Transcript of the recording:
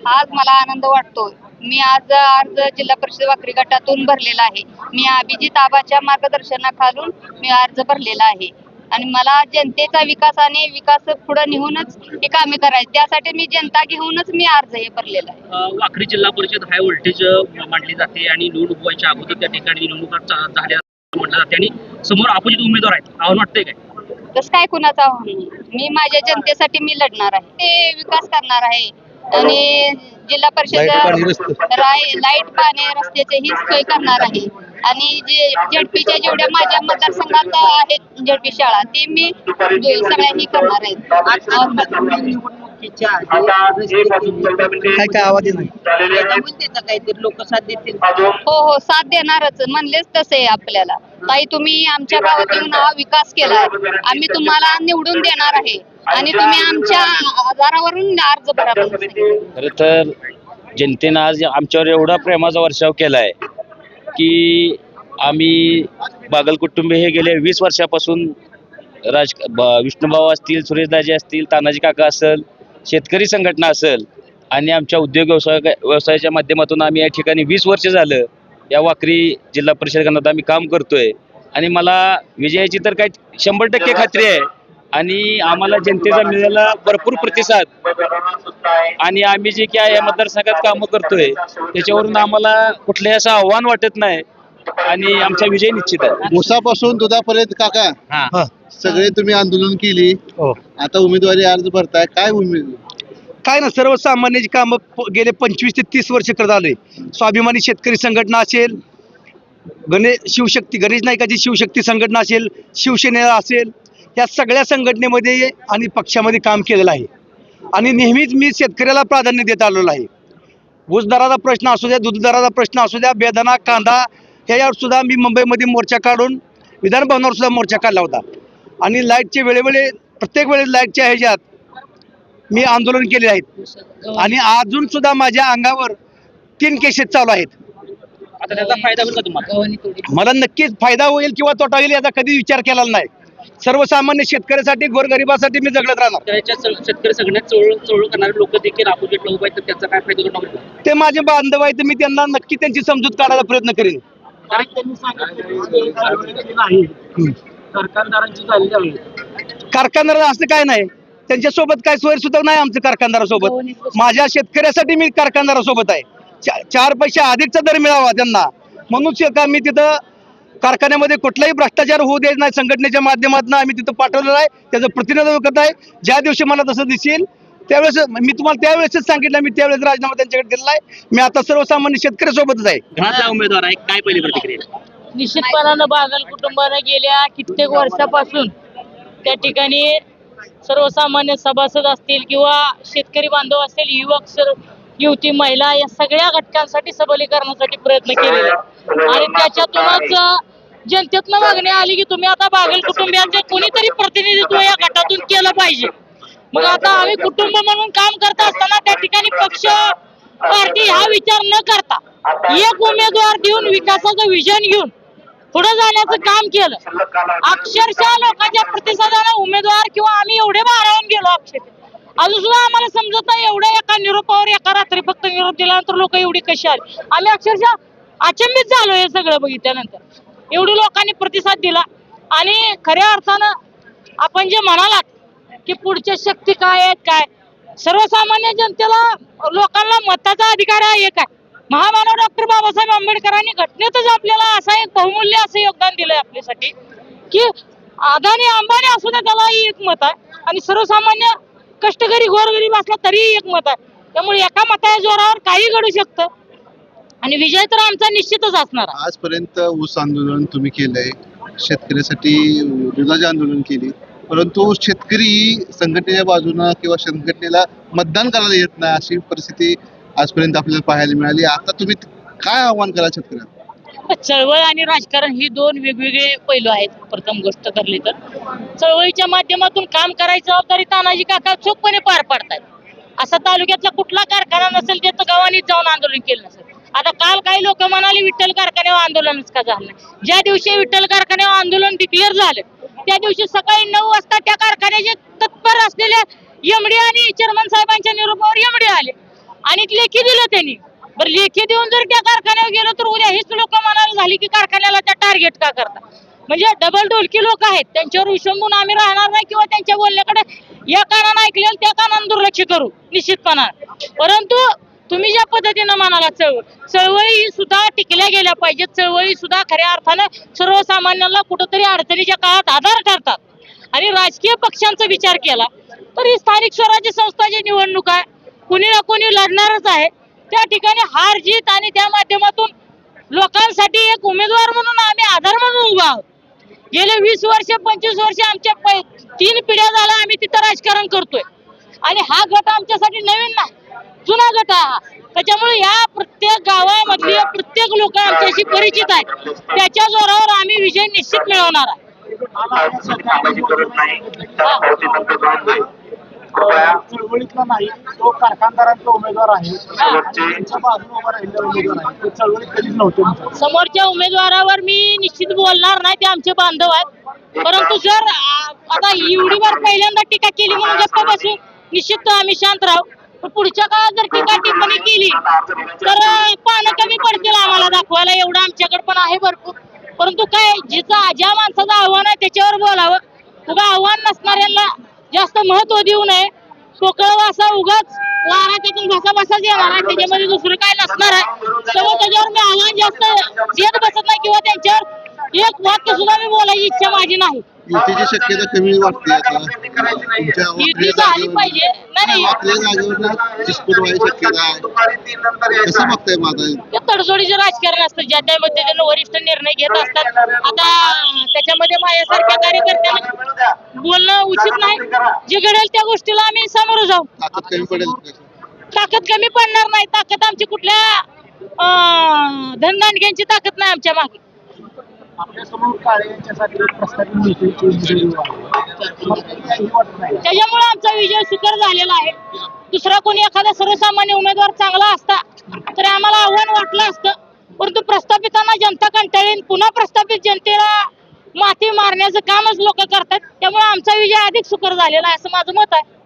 आज मला आनंद वाटतो. मी आज अर्ज जिल्हा परिषद वाकरी गटातून भरलेला आहे. मी अभिजित आबाच्या मार्गदर्शनाखालून मी अर्ज भरलेला आहे आणि मला जनतेचा विकास आणि विकास पुढे नेऊनच हे कामे करायचे, त्यासाठी मी जनता घेऊनच मी अर्ज हे भरलेला आहे. वाकरी जिल्हा परिषद हाय व्होल्टेज मांडली जाते आणि निवडणूक व्हायच्या अगोदर त्या ठिकाणी निवडणुका झाल्या म्हटलं जाते आणि समोर अपोजिट उमेदवार आहेत. आव्हान वाटतंय काय? तसं काय कुणाचं आव्हान नाही. मी माझ्या जनतेसाठी मी लढणार आहे, ते विकास करणार आहे आणि जिल्हा परिषद लाईट पाणी रस्त्याचे ही सोय करणार आहे आणि जे जेडपीच्या जेवढ्या माझ्या मतदारसंघात आहेत जेडपी शाळा ते मी सगळ्या ही करणार आहेत. काय आवाज नाही लोक साथ देतील. हो साथ देणारच म्हणलेच तसे आपल्याला. ताई तुम्ही आमच्या गावात येऊन हा विकास केलाय, आम्ही तुम्हाला निवडून देणार आहे आणि तुम्ही आमच्या आधारावरून अर्ज भरा. खरं तर जनतेनं आज आमच्यावर एवढा प्रेमाचा वर्षाव केलाय की आम्ही बागल कुटुंबे हे गेले 20 वर्षापासून विष्णुभाऊ असतील, सुरेशदाजी असतील, तानाजी काका असेल, शेतकरी संघटना असेल आणि आमच्या उद्योग व्यवसायाच्या माध्यमातून आम्ही या ठिकाणी 20 वर्ष झालं या वाकरी जिल्हा परिषद गणात आम्ही काम करतोय आणि मला विजयाची तर काय 100% खात्री आहे आणि आम्हाला जनतेचा मिळालेला भरपूर प्रतिसाद आणि आम्ही जे काय या मतदारसंघात कामं करतोय त्याच्यावरून आम्हाला कुठलंही असं आव्हान वाटत नाही आणि आमचा विजय निश्चित आहे. उसापासून दुधापर्यंत काका सगळे तुम्ही आंदोलन केली, आता उमेदवारी अर्ज भरताय, काय उमेद काय ना सर्वसामान्याची कामं गेले 25 ते 30 वर्ष करत आलोय. स्वाभिमानी शेतकरी संघटना असेल, गणेश नाईकाची शिवशक्ती संघटना असेल, शिवसेना असेल, या सगळ्या संघटनेमध्ये आणि पक्षामध्ये काम केलेलं आहे आणि नेहमीच मी शेतकऱ्याला प्राधान्य देत आलेलो आहे. ऊस दराचा प्रश्न असू द्या, दूध दराचा प्रश्न असू द्या, बेदाणा, कांदा ह्याच्यावर सुद्धा मी मुंबईमध्ये मोर्चा काढून विधान भवनावर सुद्धा मोर्चा काढला होता आणि लाईटचे वेळेवेळी प्रत्येक वेळेस लाईटच्या ह्याच्यात मी आंदोलन केले आहेत आणि अजून सुद्धा माझ्या अंगावर 3 केसेस चालू आहेत. आता त्याचा फायदा होईल का तुम्हाला? मला नक्कीच फायदा होईल किंवा तोटा होईल याचा कधी विचार केलेला नाही. सर्वसामान्य शेतकऱ्यासाठी, गोरगरिबासाठी मी जगत राहणार. त्याच्या शेतकरी सगळ्यात चळवळ करणारे लोक देखील अपोजिटला उभे आहेत, तर त्याचा काय फायदा होणार नाही? ते माझे बांधव आहेत, मी त्यांना नक्की त्यांची समजूत काढायला प्रयत्न करेन. कारखानदार असं काय नाही, त्यांच्यासोबत काय सोय सुद्धा नाही आमचं कारखानदारासोबत. माझ्या शेतकऱ्यासाठी मी कारखानदारासोबत आहे. 4 पैसे अधिकचा दर मिळावा त्यांना म्हणून मी तिथं कारखान्यामध्ये कुठलाही भ्रष्टाचार होऊ द्यायचा नाही. संघटनेच्या माध्यमातून आम्ही तिथं पाठवलेलं आहे, त्याचं प्रतिनिधित्व करत आहे. ज्या दिवशी मला तसं दिसेल त्यावेळेस मी तुम्हाला त्यावेळेसच सांगितलं, मी त्यावेळेस राजीनामा त्यांच्याकडे दिलेला आहे. मी आता सर्वसामान्य शेतकऱ्यासोबतच आहे. घरातला उमेदवार आहे, काय पहिली प्रतिक्रिया? निश्चितपणानं बागल कुटुंबाने गेल्या कित्येक वर्षापासून त्या ठिकाणी सर्वसामान्य सभासद असतील किंवा शेतकरी बांधव असतील, युवक युवती महिला या सगळ्या घटकांसाठी सबलीकरणासाठी प्रयत्न केलेले आणि त्याच्यातूनच जनतेतनं मागणी आली की तुम्ही आता बागल कुटुंबियांचे कोणीतरी प्रतिनिधित्व या गटातून केलं पाहिजे. मग आता आम्ही कुटुंब म्हणून काम करत असताना त्या ठिकाणी पक्ष पार्टी हा विचार न करता एक उमेदवार देऊन विकासाचं विजन घेऊन पुढे जाण्याचं काम केलं. अक्षरशः लोकांच्या प्रतिसादाने उमेदवार किंवा आम्ही एवढे भारावून गेलो अक्षरशः अजून सुद्धा आम्हाला समजत नाही. एवढ्या एका निरोपावर एका रात्री फक्त निरोप दिल्यानंतर लोक एवढी कशी आली, आम्ही अक्षरशः अचंबित झालो हे सगळं बघितल्यानंतर. एवढी लोकांनी प्रतिसाद दिला आणि खऱ्या अर्थानं आपण जे म्हणालात की पुढच्या शक्ती काय आहेत, काय सर्वसामान्य जनतेला लोकांना मताचा अधिकार हा एक आहे. महामानव डॉक्टर बाबासाहेब आंबेडकरांनी घटनेतच आपल्याला असा एक बहुमूल्य असं योगदान दिलंय आपल्यासाठी की अदानी अंबानी असू द्या त्यालाही एक मत आहे आणि सर्वसामान्य कष्टकरी गोरगरीब असला तरीही एक मत आहे. त्यामुळे एका मताच्या जोरावर काही घडू शकतं आणि विजय तर आमचा निश्चितच असणार. आजपर्यंत ऊस आंदोलन तुम्ही केलंय, शेतकऱ्यासाठी दुधाचे आंदोलन केली, परंतु शेतकरी संघटनेच्या बाजूनं किंवा संघटनेला मतदान करायला येत नाही अशी परिस्थिती आजपर्यंत आपल्याला पाहायला मिळाली. आता तुम्ही काय आव्हान करा शेतकऱ्यांना? चळवळ आणि राजकारण ही 2 वेगवेगळे पैलू आहेत. प्रथम गोष्ट करली तर चळवळीच्या माध्यमातून काम करायची जबाबदारी तानाजी काका चोखपणे पार पाडतात. असा तालुक्यातला कुठला कारखाना नसेल त्याचं गावांनी जाऊन आंदोलन केलं नसेल. आता काल काही लोक म्हणाले विठ्ठल कारखान्यावर आंदोलनच का झालं नाही. ज्या दिवशी विठ्ठल कारखान्यावर आंदोलन डिक्लेअर झालं त्या दिवशी सकाळी 9 वाजता त्या कारखान्याचे तत्पर असलेले एमडी आणि चेअरमन साहेबांच्या निरोपावर एमडी आले आणि लेखी दिलं त्यांनी. बरं लेखी देऊन जर त्या कारखान्यावर गेलो तर उद्या हेच लोक म्हणायला झाली की कारखान्याला त्या टार्गेट का करता. म्हणजे डबल ढोलकी लोक आहेत, त्यांच्यावर विसंबून आम्ही राहणार नाही किंवा त्यांच्या बोलण्याकडे या कानानं ऐकलेलं त्या कानानं दुर्लक्ष करू निश्चितपणानं. परंतु तुम्ही ज्या पद्धतीनं म्हणाला चळवळी सुद्धा टिकल्या गेल्या पाहिजेत. चळवळी सुद्धा खऱ्या अर्थानं सर्वसामान्यांना कुठंतरी अडचणीच्या काळात आधार ठरतात. आणि राजकीय पक्षांचा विचार केला तर ही स्थानिक स्वराज्य संस्थाची निवडणूक आहे, कुणी ना कुणी लढणारच आहे. त्या ठिकाणी हार जीत आणि त्या माध्यमातून लोकांसाठी एक उमेदवार म्हणून आम्ही आधार म्हणून उभा आहोत. गेले 20 वर्ष 25 वर्ष आमच्या 3 पिढ्या झाला आम्ही तिथं राजकारण करतोय आणि हा गट आमच्यासाठी नवीन नाही, जुना गट आहे हा. त्याच्यामुळे या प्रत्येक गावामधली प्रत्येक लोक आमच्याशी परिचित आहेत. त्याच्या जोरावर आम्ही विजय निश्चित मिळवणार आहे. चळवळीतला नाही, तो कारखानदारांचा उमेदवार आहे आणि त्यांच्या बाजूने उभा राहिलेला उमेदवार आहे. तो चळवळीत कधीच नव्हते. समोरच्या उमेदवारावर मी निश्चित बोलणार नाही, ते आमचे बांधव आहेत. परंतु जर आता एवढी बार पहिल्यांदा टीका केली म्हणून गप्पा बसून निश्चित आम्ही शांत राहू. पण पुढच्या काळात जर टीका टिप्पणी केली तर पानं कमी पडतील आम्हाला दाखवायला, एवढं आमच्याकडे पण आहे भरपूर. परंतु काय ज्या माणसाचं आव्हान आहे त्याच्यावर बोलावं. उगा आव्हान नसणाऱ्यांना जास्त महत्व देऊ नये. पोकळ वासा उगाच वारा त्यातून भासाभासाच येणार आहे, त्याच्यामध्ये दुसरं काय नसणार आहे. त्यामुळे त्याच्यावर मी आव्हान जास्त देत बसत नाही किंवा त्यांच्यावर एक वाक्य सुद्धा मी बोलायची इच्छा माझी नाही. युतीची शक्यता कमी वाटते आता तुमच्या युती झाली पाहिजे. नाही वाकल्या जागेवर डिस्प्यूट व्हायची शक्यता आहे. कसं बघताय माझा ते तडजोडीचं राजकारण असतं, ज्या त्या पद्धतीनं वरिष्ठ निर्णय घेत असतात. आता त्याच्यामध्ये माझ्यासारख्या कार्यकर्त्यांना बोलणं उचित नाही. जे घडेल त्या गोष्टीला आम्ही सामोरं जाऊ. ताकद कमी पडेल? ताकद कमी पडणार नाही. ताकद आमची कुठल्या धनदांडग्यांची ताकद नाही आमच्या मागे. आपल्यासमोर काळे यांच्यासाठी प्रस्तावित नेत्याची त्याच्यामुळे आमचा विजय सुकर झालेला आहे. दुसरा कोणी एखादा सर्वसामान्य उमेदवार चांगला असता तर आम्हाला आव्हान वाटलं असतं. परंतु प्रस्थापितांना जनता कंटाळीन, पुन्हा प्रस्थापित जनतेला माती मारण्याचं कामच लोक करतात. त्यामुळे आमचा विजय अधिक सुकर झालेला आहे असं माझं मत आहे.